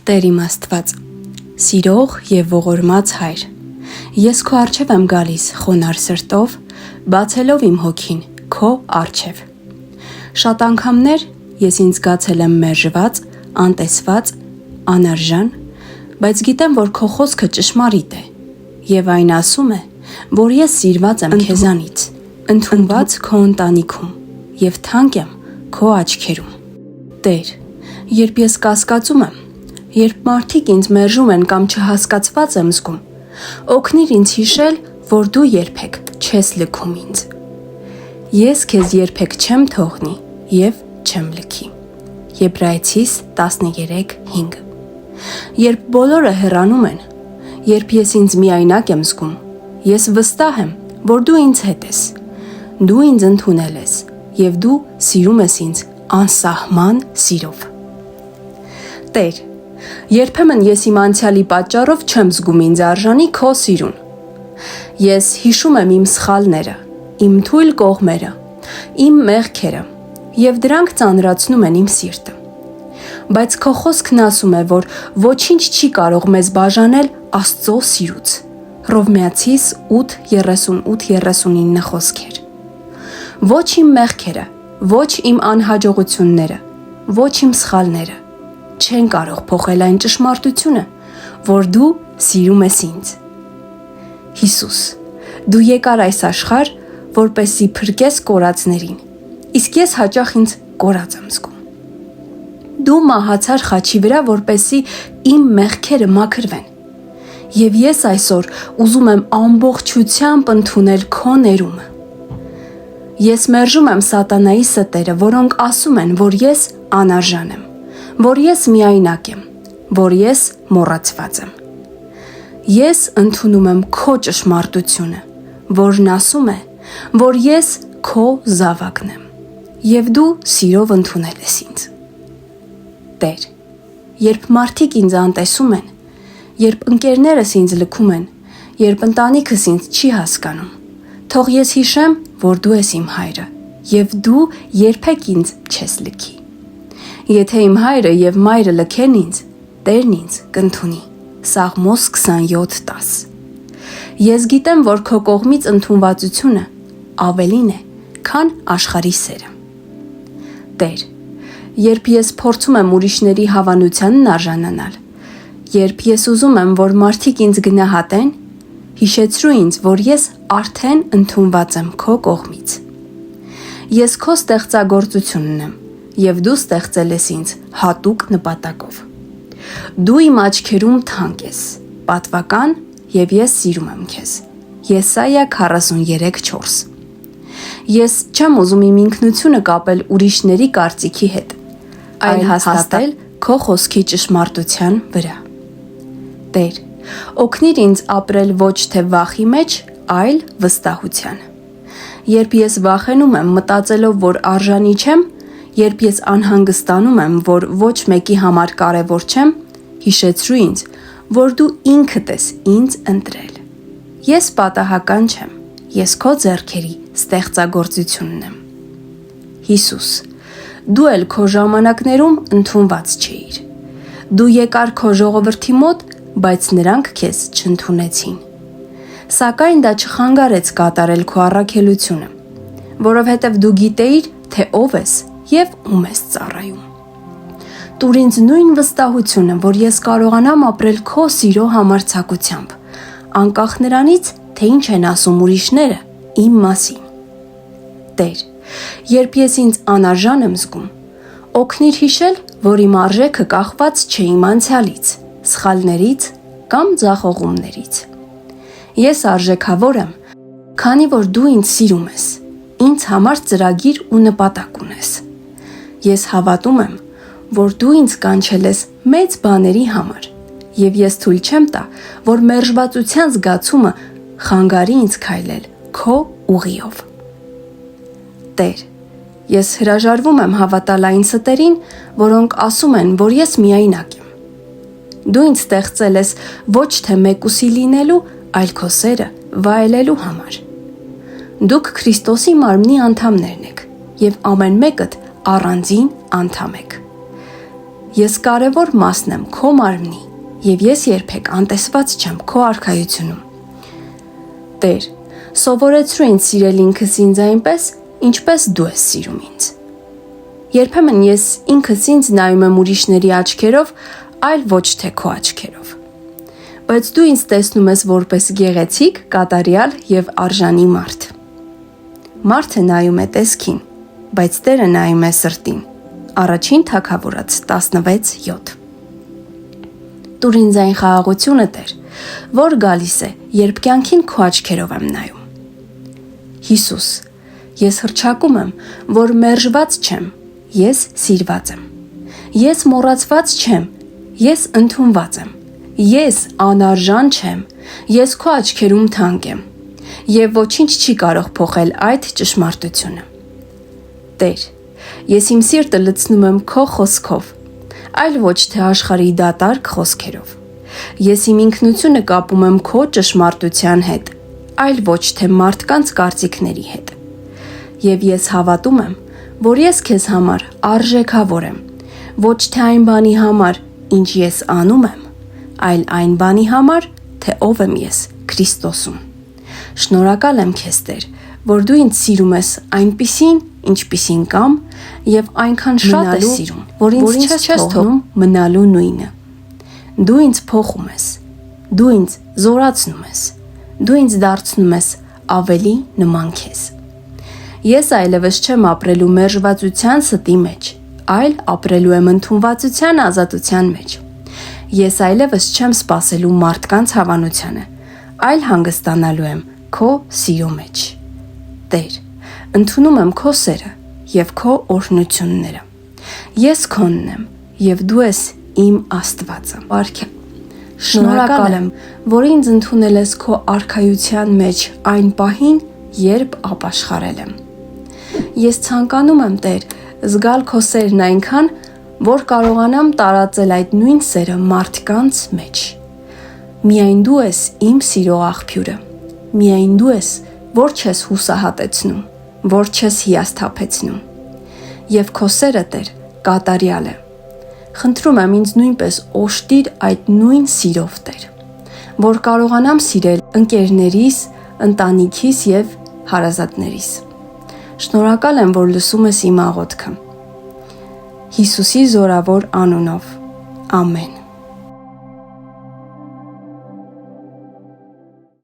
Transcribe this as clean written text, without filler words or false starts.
Տեր իմ Աստված, սիրող և ողորմած Հայր, ես քո առջև եմ գալիս խոնարհ սրտով, բացելով իմ հոգին քո առջև։ Շատ անգամներ ես ինձ զգացել եմ մերժված, անտեսված, անարժան, բայց գիտեմ, որ քո խոսքը ճշմարիտ է, և այն ասում է, որ ես սիրված եմ քեզանից, ընդունված քո ընտանիքում և թանկ եմ քո աչքերում։ Տեր, երբ ես կասկածում եմ, երբ մարդիկ ինձ մերժում են կամ չհասկացված եմ զգում, օգնիր ինձ հիշել, որ դու երբեք չես լքում ինձ։ Ես քեզ երբեք չեմ թողնի և չեմ լքի։ Եբրայեցիս 13:5։ Երբ բոլորը հեռանում են, երբ ես ինձ միայնակ եմ զգում, ես վստահ եմ, որ դու ինձ հետ ես։ Դու ինձ ընդունել ես և դու սիրում ես ինձ անսահման սիրով։ Տեր, երբեմն ես իմ անցյալի պատճառով չեմ զգում ինձ արժանի քո սիրուն։ Ես հիշում եմ իմ սխալները, իմ թույլ կողմերը, իմ մեղքերը, և դրանք ծանրացնում են իմ սիրտը։ Բայց քո խոսքն ասում է, որ ոչինչ չի կարող մեզ բաժանել Աստծո սիրուց։ Հռովմայեցիս 8:38-39 խոսքեր։ Ոչ իմ մեղքերը, ոչ իմ անհաջողությունները, ոչ իմ սխալները չեն կարող փոխել այն ճշմարտությունը, որ դու սիրում ես ինձ։ Հիսուս, դու եկար այս աշխարհ, որպեսզի փրկես կորածներին, իսկ ես հաճախ ինձ կորած եմ զգում։ Դու մահացար խաչի վրա, որպեսզի իմ մեղքերը մաքրվեն, և ես այսօր ուզում եմ ամբողջությամբ ընդունել քո ներումը։ Ես մերժում եմ սատանայի ստերը, որոնք ասում են, որ ես անարժան եմ, որ ես միայնակ եմ, որ ես մոռացված եմ։ Ես ընդունում եմ քո ճշմարտությունը, որն ասում է, որ ես քո զավակն եմ, և դու սիրով ընդունել ես ինձ։ Տեր, երբ մարդիկ ինձ անտեսում են, երբ ընկերներս ինձ լքում են, երբ ընտանիքս ինձ չի հասկանում, թող ես հիշեմ, որ դու ես իմ հայրը, և դու երբեք ինձ չես լքի։ Եթե իմ հայրը և մայրը լքեն ինձ, Տերն ինձ կընդունի։ Սաղմոս 27:10։ Ես գիտեմ, որ քո կողմից ընդունվածությունը ավելին է, քան աշխարհի սերը։ Տեր, երբ ես փորձում եմ ուրիշների հավանությանն արժանանալ, երբ ես ուզում եմ, որ մարդիկ ինձ գնահատեն, հիշեցրու ինձ, որ ես արդեն ընդունված եմ քո կողմից։ Ես քո ստեղծագործությունն եմ, և դու ստեղծել ես ինձ հատուկ նպատակով։ Դու իմ աչքերում թանկ ես, պատվական, և ես սիրում եմ քեզ։ Եսայիա 43:4։ Ես չեմ ուզում իմ ինքնությունը կապել ուրիշների կարծիքի հետ, այլ հաստատել քո խոսքի ճշմարտության վրա։ Տեր, օգնիր ինձ ապրել ոչ թե վախի մեջ, այլ վստահության։ Երբ ես վախենում եմ մտածելով, որ արժանի չեմ, երբ ես անհանգստանում եմ, որ ոչ մեկի համար կարևոր չեմ, հիշեցրու ինձ, որ դու ինքդ ես ինձ ընտրել։ Ես պատահական չեմ, ես քո ձեռքերի ստեղծագործությունն եմ։ Հիսուս, դու էլ քո ժամանակներում ընդունված չէիր։ Դու եկար քո ժողովրդի մոտ, բայց նրանք քեզ չընդունեցին։ Սակայն դա չխանգարեց կատարել քո առաքելությունը, որովհետև դու գիտեիր, թե ով ես և ում ես ծառայում։ Տուր ինձ նույն վստահությունը, որ ես կարողանամ ապրել քո սիրո համարձակությամբ, անկախ նրանից, թե ինչ են ասում ուրիշները իմ մասին։ Տեր, երբ ես ինձ անարժան եմ զգում, օգնիր հիշել, որ իմ արժեքը կախված չէ իմ անցյալից, սխալներից կամ ձախողումներից։ Ես արժեքավոր եմ, քանի որ դու ինձ սիրում ես, ինձ համար ծրագիր ու նպատակ ունես։ Ես հավատում եմ, որ դու ինձ կանչել ես մեծ բաների համար, և ես թույլ չեմ տա, որ մերժվածության զգացումը խանգարի ինձ քայլել քո ուղիով։ Տեր, ես հրաժարվում եմ հավատալ այն ստերին, որոնք ասում են, որ ես միայնակ եմ։ Դու ինձ ստեղծել ես ոչ թե մեկուսի լինելու, այլ քո սերը վայելելու համար։ Դուք Քրիստոսի մարմնի անդամներն եք, և ամեն մեկդ առանձին անդամ եք։ Ես կարևոր մասն եմ քո մարմնի, եւ ես երբեք անտեսված չեմ քո արքայությունում։ Տեր, սովորեցրու ինձ սիրել ինքս ինձ այնպես, ինչպես դու ես սիրում ինձ։ Երբեմն ես ինքս ինձ նայում եմ ուրիշների աչքերով, այլ ոչ թե քո աչքերով։ Բայց դու ինձ տեսնում ես որպես գեղեցիկ, կատարյալ եւ արժանի մարդ։ Մարդը նայում է տեսքին, բայց Տերը նայում է սրտին։ Առաջին Թագավորաց 16:7։ Տուր ինձ այն խաղաղությունը, Տեր, որ գալիս է, երբ կյանքին քո աչքերով եմ նայում։ Հիսուս, ես հռչակում եմ, որ մերժված չեմ, ես սիրված եմ։ Ես մոռացված չեմ, ես ընդունված եմ։ Ես անարժան չեմ, ես քո աչքերում թանկ եմ, եւ ոչինչ չի կարող փոխել այդ ճշմարտությունը։ Տեր, ես իմ սիրտը լցնում եմ քո խոսքով, այլ ոչ թե աշխարհի դատարկ խոսքերով։ Ես իմ ինքնությունը կապում եմ քո ճշմարտության հետ, այլ ոչ թե մարդկանց կարծիքների հետ։ Եվ ես հավատում եմ, որ ես քեզ համար արժեքավոր եմ, ոչ թե այն բանի համար, ինչ ես անում եմ, այլ այն բանի համար, թե ով եմ ես Քրիստոսում։ Շնորհակալ եմ քեզ, Տեր, որ դու ինձ սիրում ես այնպիսին, ինչպիսին կամ, եւ այնքան շատ ես սիրում, որ ինձ չես թողնում մնալու նույնը։ Դու ինձ փոխում ես, դու ինձ զորացնում ես, դու ինձ դարձնում ես ավելի նման քեզ։ Ես այլևս չեմ ապրելու մերժվածության ստի մեջ, այլ ապրելու եմ ընդունվածության ազատության մեջ։ Ես այլևս չեմ սпасելու մարդկանց հավանությանը, այլ հանգստանալու եմ քո սիրո մեջ։ Տեր, ընդունում եմ քո սերը եւ քո օրհնությունները։ Ես քոնն եմ եւ դու ես իմ Աստվածը։ Բարքե։ Շնորհակալ եմ, որ ինձ ընդունել ես քո արքայության մեջ այն պահին, երբ ապաշխարել եմ։ Ես ցանկանում եմ, Տեր, զգալ քո սերն այնքան, որ կարողանամ տարածել այդ նույն սերը մարդկանց մեջ։ Միայն դու ես իմ սիրո աղբյուրը։ Միայն դու ես, որ չես հուսահատեցնում, որ չես հիասթափեցնում։ Եվ քո սերը, Տեր, կատարյալ է։ Խնդրում եմ ինձ նույնպես օժտիր այդ նույն սիրով, Տեր, որ կարողանամ սիրել ընկերներիս, ընտանիքիս եւ հարազատներիս։ Շնորհակալ եմ, որ լսում ես իմ աղոթքը։ Հիսուսի զորավոր անունով, ամեն։